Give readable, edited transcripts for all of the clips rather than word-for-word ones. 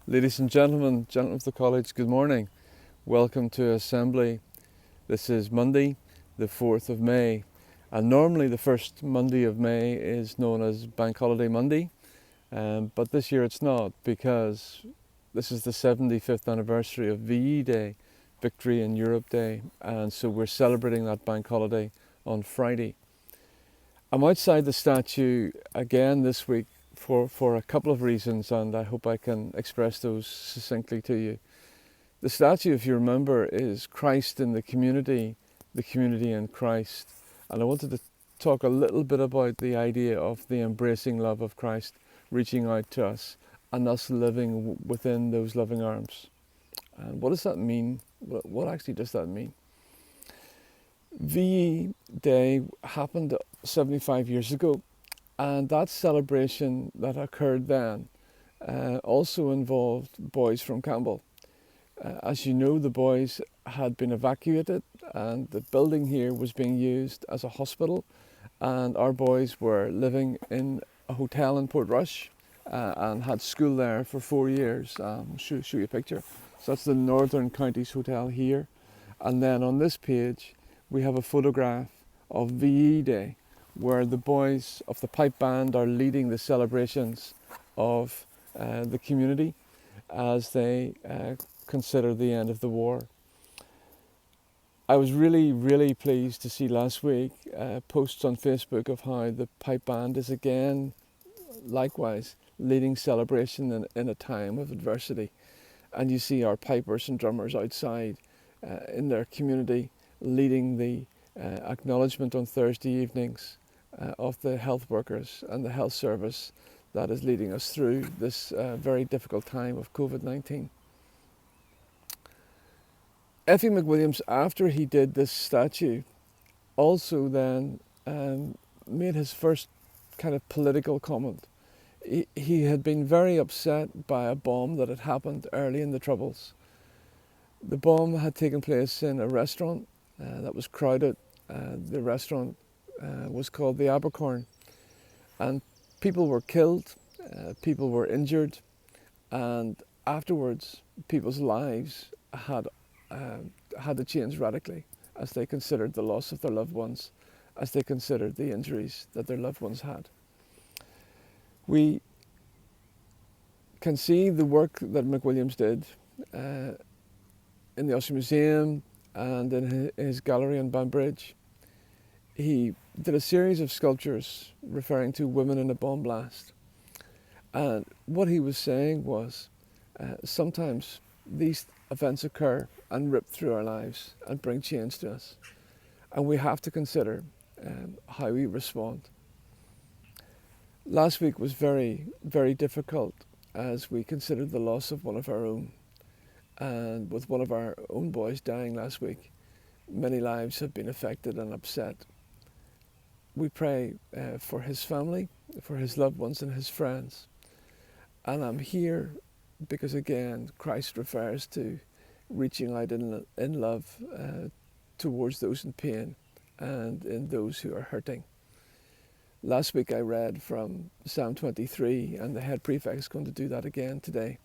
Ladies and gentlemen of the college, good morning. Welcome to Assembly. This is Monday, the 4th of May. And normally the first Monday of May is known as Bank Holiday Monday. But this year it's not, because this is the 75th anniversary of VE Day, Victory in Europe Day. And so we're celebrating that bank holiday on Friday. I'm outside the statue again this week for a couple of reasons, and I hope I can express those succinctly to you. The statue, if you remember, is Christ in the community in Christ. And I wanted to talk a little bit about the idea of the embracing love of Christ reaching out to us and us living within those loving arms. And what does that mean? What actually does that mean? VE Day happened 75 years ago, and that celebration that occurred then also involved boys from Campbell. As you know, the boys had been evacuated and the building here was being used as a hospital, and our boys were living in a hotel in Portrush and had school there for 4 years. I'll show you a picture. So that's the Northern Counties Hotel here. And then on this page we have a photograph of VE Day, where the boys of the pipe band are leading the celebrations of the community as they consider the end of the war. I was really pleased to see last week posts on Facebook of how the pipe band is again likewise leading celebration in a time of adversity. And you see our pipers and drummers outside in their community leading the acknowledgement on Thursday evenings of the health workers and the health service that is leading us through this very difficult time of COVID-19. Effie McWilliams, after he did this statue, also then made his first kind of political comment. He had been very upset by a bomb that had happened early in the Troubles. The bomb had taken place in a restaurant that was crowded. The restaurant was called the Abercorn, and people were killed, people were injured, and afterwards people's lives had to change radically as they considered the loss of their loved ones, as they considered the injuries that their loved ones had. We can see the work that McWilliams did in the Ulster Museum and in his gallery on Banbridge. He did a series of sculptures referring to women in a bomb blast. And what he was saying was, sometimes these events occur and rip through our lives and bring change to us. And we have to consider how we respond. Last week was very difficult as we considered the loss of one of our own. And with one of our own boys dying last week, many lives have been affected and upset. We pray for his family, for his loved ones and his friends. And I'm here because, again, Christ refers to reaching out in love towards those in pain and in those who are hurting. Last week I read from Psalm 23, and the head prefect is going to do that again today.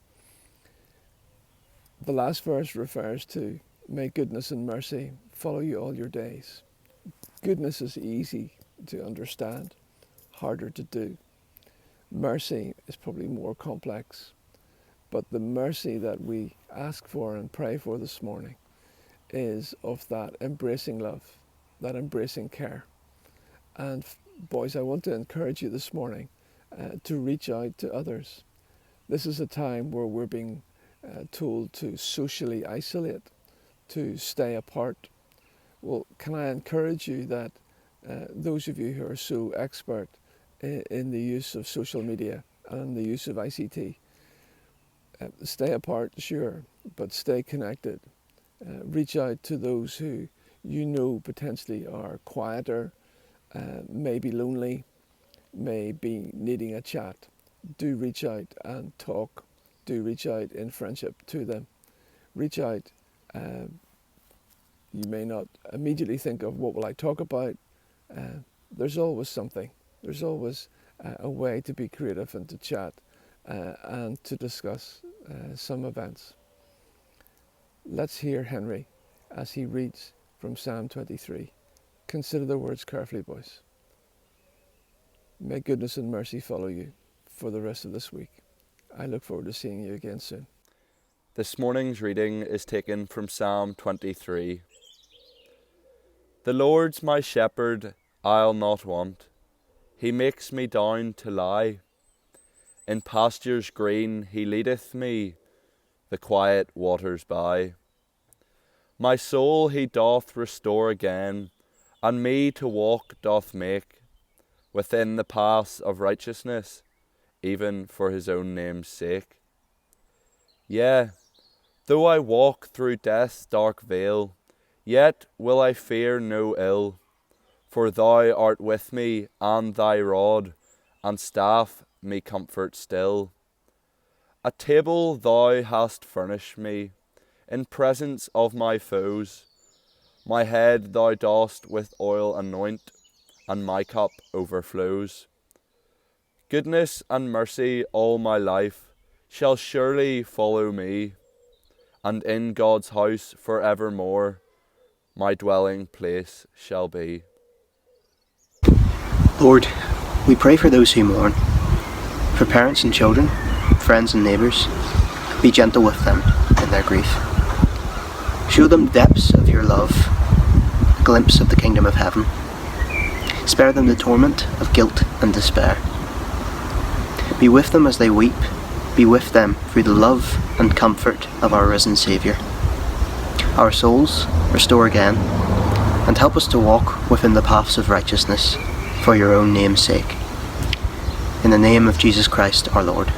The last verse refers to, may goodness and mercy follow you all your days. Goodness is easy to understand, harder to do. Mercy is probably more complex, but the mercy that we ask for and pray for this morning is of that embracing love, that embracing care. And boys, I want to encourage you this morning to reach out to others. This is a time where we're being told to socially isolate, to stay apart. Well, can I encourage you that those of you who are so expert in the use of social media and the use of ICT, stay apart, sure, but stay connected. Reach out to those who you know potentially are quieter, may be lonely, may be needing a chat. Do reach out and talk. Do reach out in friendship to them. Reach out. You may not immediately think of what will I talk about. There's always something. There's always a way to be creative and to chat and to discuss some events. Let's hear Henry as he reads from Psalm 23. Consider the words carefully, boys. May goodness and mercy follow you for the rest of this week. I look forward to seeing you again soon. This morning's reading is taken from Psalm 23. The Lord's my shepherd, I'll not want. He makes me down to lie. In pastures green he leadeth me, the quiet waters by. My soul he doth restore again, and me to walk doth make, within the paths of righteousness, even for his own name's sake. Yea, though I walk through death's dark vale, yet will I fear no ill, for thou art with me, and thy rod and staff me comfort still. A table thou hast furnished me, in presence of my foes. My head thou dost with oil anoint, and my cup overflows. Goodness and mercy all my life shall surely follow me, and in God's house for evermore my dwelling place shall be. Lord, we pray for those who mourn, for parents and children, friends and neighbours. Be gentle with them in their grief. Show them the depths of your love, a glimpse of the kingdom of heaven. Spare them the torment of guilt and despair. Be with them as they weep. Be with them through the love and comfort of our risen Saviour. Our souls restore again, and help us to walk within the paths of righteousness for your own name's sake. In the name of Jesus Christ our Lord.